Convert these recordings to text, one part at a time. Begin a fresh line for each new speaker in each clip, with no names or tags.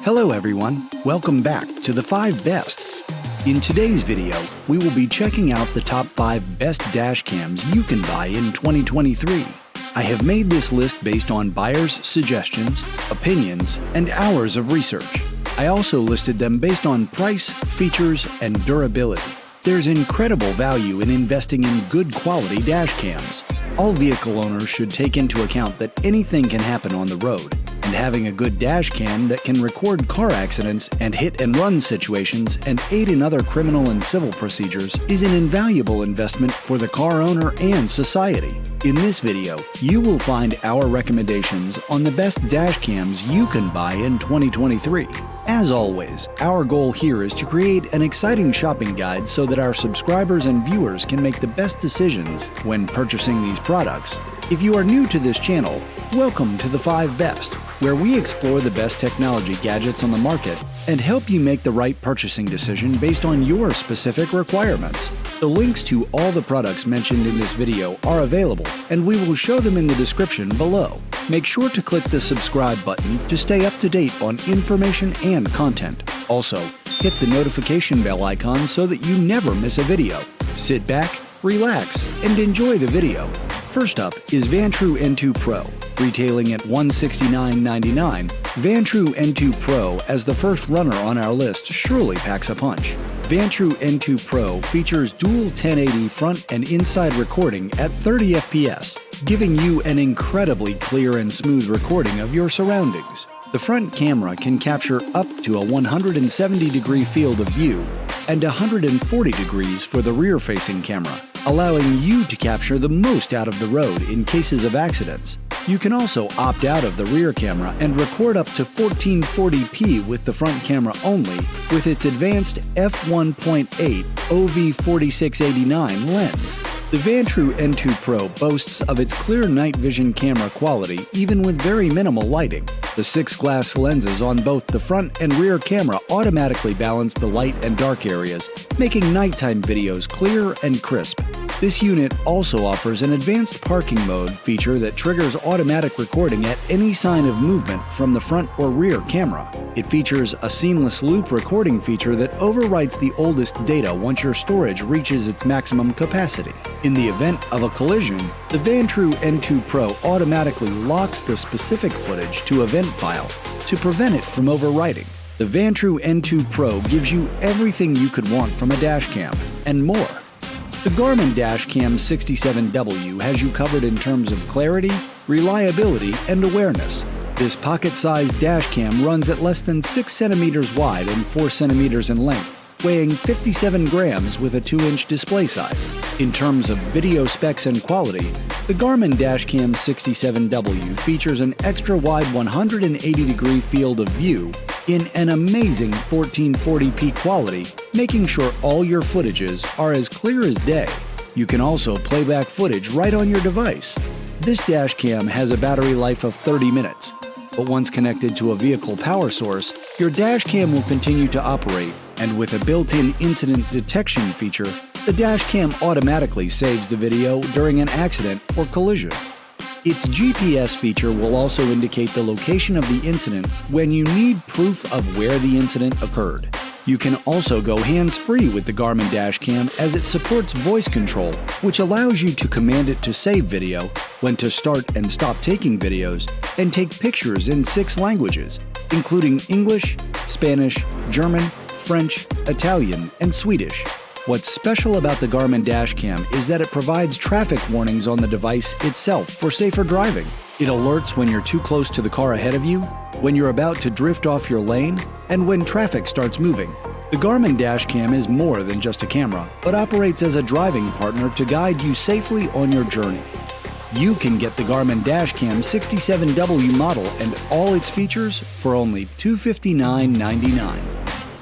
Hello everyone, welcome back to the 5 Best. In today's video, we will be checking out the top 5 best dash cams you can buy in 2023. I have made this list based on buyers' suggestions, opinions, and hours of research. I also listed them based on price, features, and durability. There's incredible value in investing in good quality dash cams. All vehicle owners should take into account that anything can happen on the road, and having a good dash cam that can record car accidents and hit-and-run situations and aid in other criminal and civil procedures is an invaluable investment for the car owner and society. In this video, you will find our recommendations on the best dash cams you can buy in 2023. As always, our goal here is to create an exciting shopping guide so that our subscribers and viewers can make the best decisions when purchasing these products. If you are new to this channel, welcome to the 5 Best, where we explore the best technology gadgets on the market and help you make the right purchasing decision based on your specific requirements. The links to all the products mentioned in this video are available, and we will show them in the description below. Make sure to click the subscribe button to stay up to date on information and content. Also, hit the notification bell icon so that you never miss a video. Sit back, relax, and enjoy the video. First up is Vantrue N2 Pro. Retailing at $169.99, Vantrue N2 Pro, as the first runner on our list, surely packs a punch. Vantrue N2 Pro features dual 1080 front and inside recording at 30 FPS, giving you an incredibly clear and smooth recording of your surroundings. The front camera can capture up to a 170-degree field of view and 140 degrees for the rear-facing camera, allowing you to capture the most out of the road in cases of accidents. You can also opt out of the rear camera and record up to 1440p with the front camera only with its advanced f1.8 OV4689 lens. The Vantrue N2 Pro boasts of its clear night vision camera quality even with very minimal lighting. The 6 glass lenses on both the front and rear camera automatically balance the light and dark areas, making nighttime videos clear and crisp. This unit also offers an advanced parking mode feature that triggers automatic recording at any sign of movement from the front or rear camera. It features a seamless loop recording feature that overwrites the oldest data once your storage reaches its maximum capacity. In the event of a collision, the Vantrue N2 Pro automatically locks the specific footage to event file to prevent it from overwriting. The Vantrue N2 Pro gives you everything you could want from a dash cam, and more. The Garmin Dash Cam 67W has you covered in terms of clarity, reliability, and awareness. This pocket-sized dash cam runs at less than 6 centimeters wide and 4 centimeters in length, weighing 57 grams with a 2-inch display size. In terms of video specs and quality, the Garmin Dash Cam 67W features an extra-wide 180-degree field of view in an amazing 1440p quality, making sure all your footages are as clear as day. You can also play back footage right on your device. This dash cam has a battery life of 30 minutes, but once connected to a vehicle power source, your dash cam will continue to operate, and with a built-in incident detection feature, the dash cam automatically saves the video during an accident or collision. Its GPS feature will also indicate the location of the incident when you need proof of where the incident occurred. You can also go hands-free with the Garmin Dash Cam as it supports voice control, which allows you to command it to save video, when to start and stop taking videos, and take pictures in 6 languages, including English, Spanish, German, French, Italian, and Swedish. What's special about the Garmin Dash Cam is that it provides traffic warnings on the device itself for safer driving. It alerts when you're too close to the car ahead of you, when you're about to drift off your lane, and when traffic starts moving. The Garmin Dash Cam is more than just a camera, but operates as a driving partner to guide you safely on your journey. You can get the Garmin Dash Cam 67W model and all its features for only $259.99.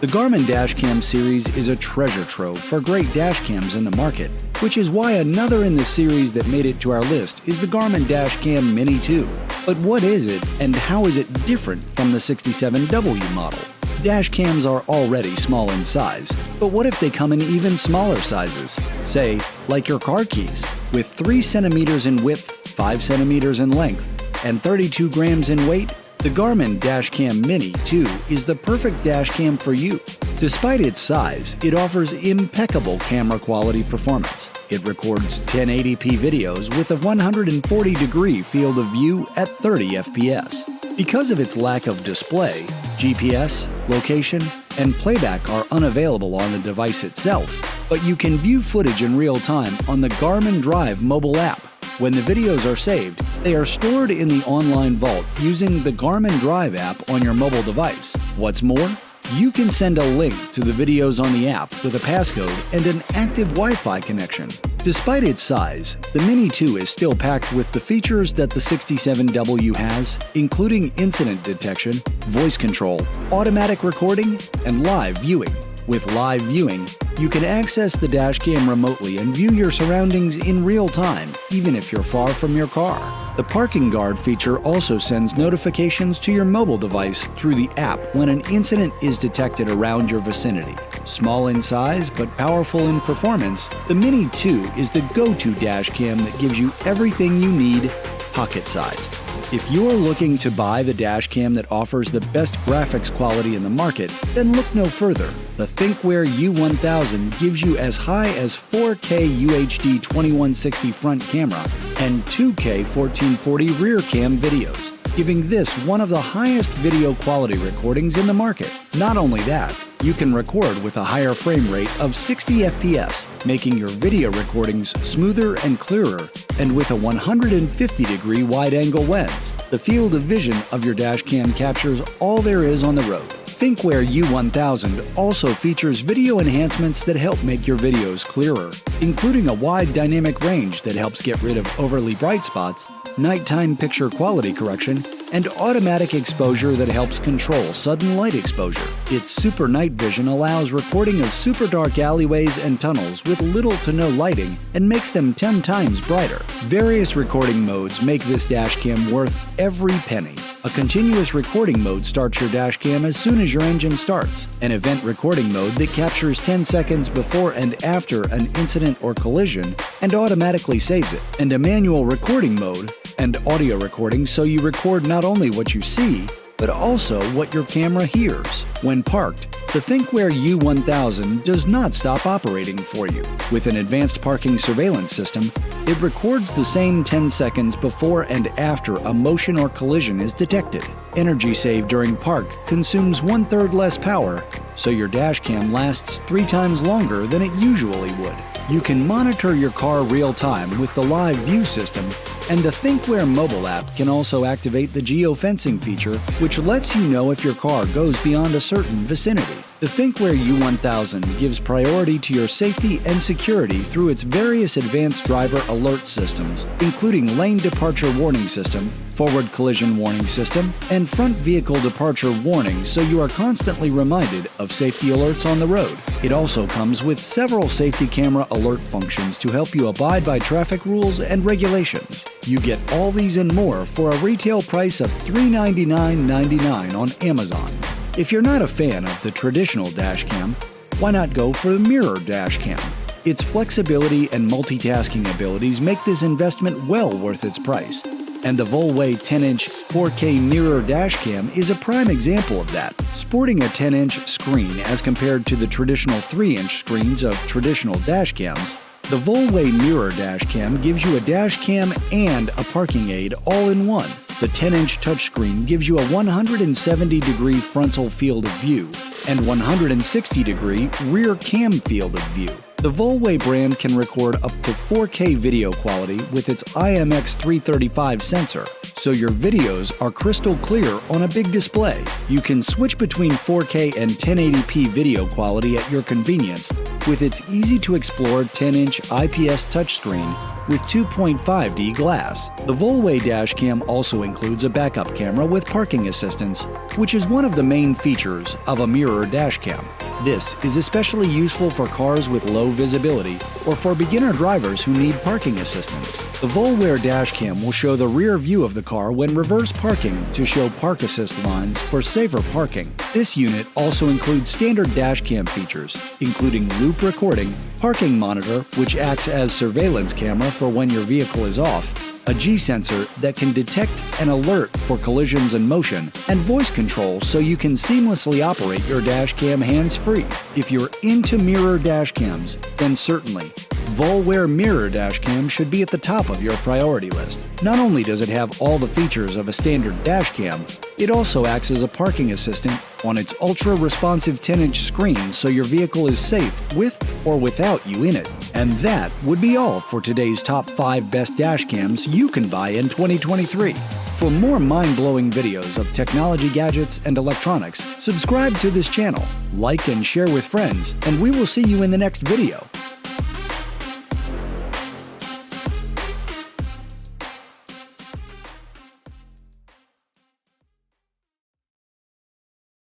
The Garmin Dash Cam series is a treasure trove for great dash cams in the market, which is why another in the series that made it to our list is the Garmin Dash Cam Mini 2. But what is it, and how is it different from the 67W model? Dash cams are already small in size, but what if they come in even smaller sizes? Say, like your car keys, with 3 centimeters in width, 5 centimeters in length, and 32 grams in weight? The The Garmin Dash Cam Mini 2 is the perfect dash cam for you. Despite its size, it offers impeccable camera quality performance. It records 1080p videos with a 140-degree field of view at 30 FPS. Because of its lack of display, GPS, location, and playback are unavailable on the device itself, but you can view footage in real time on the Garmin Drive mobile app. When the videos are saved, they are stored in the online vault using the Garmin Drive app on your mobile device. What's more, you can send a link to the videos on the app with a passcode and an active Wi-Fi connection. Despite its size, the Mini 2 is still packed with the features that the 67W has, including incident detection, voice control, automatic recording, and live viewing. With live viewing, you can access the dash cam remotely and view your surroundings in real time, even if you're far from your car. The parking guard feature also sends notifications to your mobile device through the app when an incident is detected around your vicinity. Small in size but powerful in performance, the Mini 2 is the go-to dash cam that gives you everything you need, pocket-sized. If you're looking to buy the dash cam that offers the best graphics quality in the market, then look no further. The Thinkware U1000 gives you as high as 4K UHD 2160 front camera and 2K 1440 rear cam videos, giving this one of the highest video quality recordings in the market. Not only that, you can record with a higher frame rate of 60 FPS, making your video recordings smoother and clearer, and with a 150-degree wide-angle lens. The field of vision of your dash cam captures all there is on the road. Thinkware U1000 also features video enhancements that help make your videos clearer, including a wide dynamic range that helps get rid of overly bright spots, nighttime picture quality correction, and automatic exposure that helps control sudden light exposure. Its super night vision allows recording of super dark alleyways and tunnels with little to no lighting and makes them 10 times brighter. Various recording modes make this dash cam worth every penny. A continuous recording mode starts your dash cam as soon as your engine starts, an event recording mode that captures 10 seconds before and after an incident or collision and automatically saves it, and a manual recording mode and audio recording so you record not only what you see, but also what your camera hears. When parked, the Thinkware U1000 does not stop operating for you. With an advanced parking surveillance system, it records the same 10 seconds before and after a motion or collision is detected. Energy saved during park consumes 1/3 less power, so your dash cam lasts 3 times longer than it usually would. You can monitor your car real-time with the live view system, and the Thinkware mobile app can also activate the geofencing feature, which lets you know if your car goes beyond a certain vicinity. The Thinkware U1000 gives priority to your safety and security through its various advanced driver alert systems, including lane departure warning system, forward collision warning system, and front vehicle departure warning, so you are constantly reminded of safety alerts on the road. It also comes with several safety camera alert functions to help you abide by traffic rules and regulations. You get all these and more for a retail price of $399.99 on Amazon. If you're not a fan of the traditional dash cam, why not go for the mirror dash cam? Its flexibility and multitasking abilities make this investment well worth its price. And the Veloware 10-inch 4K mirror dash cam is a prime example of that. Sporting a 10-inch screen as compared to the traditional 3-inch screens of traditional dash cams, the Veloware mirror dash cam gives you a dash cam and a parking aid all in one. The 10-inch touchscreen gives you a 170-degree frontal field of view and 160-degree rear cam field of view. The Veloware brand can record up to 4K video quality with its IMX335 sensor, so your videos are crystal clear on a big display. You can switch between 4K and 1080p video quality at your convenience with its easy-to-explore 10-inch IPS touchscreen with 2.5D glass. The Veloware dash cam also includes a backup camera with parking assistance, which is one of the main features of a mirror dash cam. This is especially useful for cars with low visibility or for beginner drivers who need parking assistance. The Veloware dash cam will show the rear view of the car when reverse parking to show park assist lines for safer parking. This unit also includes standard dash cam features, including loop recording, parking monitor, which acts as surveillance camera for when your vehicle is off, a G sensor that can detect and alert for collisions and motion, and voice control so you can seamlessly operate your dash cam hands-free. If you're into mirror dash cams, then certainly Veloware Mirror Dash Cam should be at the top of your priority list. Not only does it have all the features of a standard dash cam, it also acts as a parking assistant on its ultra-responsive 10-inch screen so your vehicle is safe with or without you in it. And that would be all for today's top 5 best dash cams you can buy in 2023. For more mind-blowing videos of technology gadgets and electronics, subscribe to this channel, like and share with friends, and we will see you in the next video.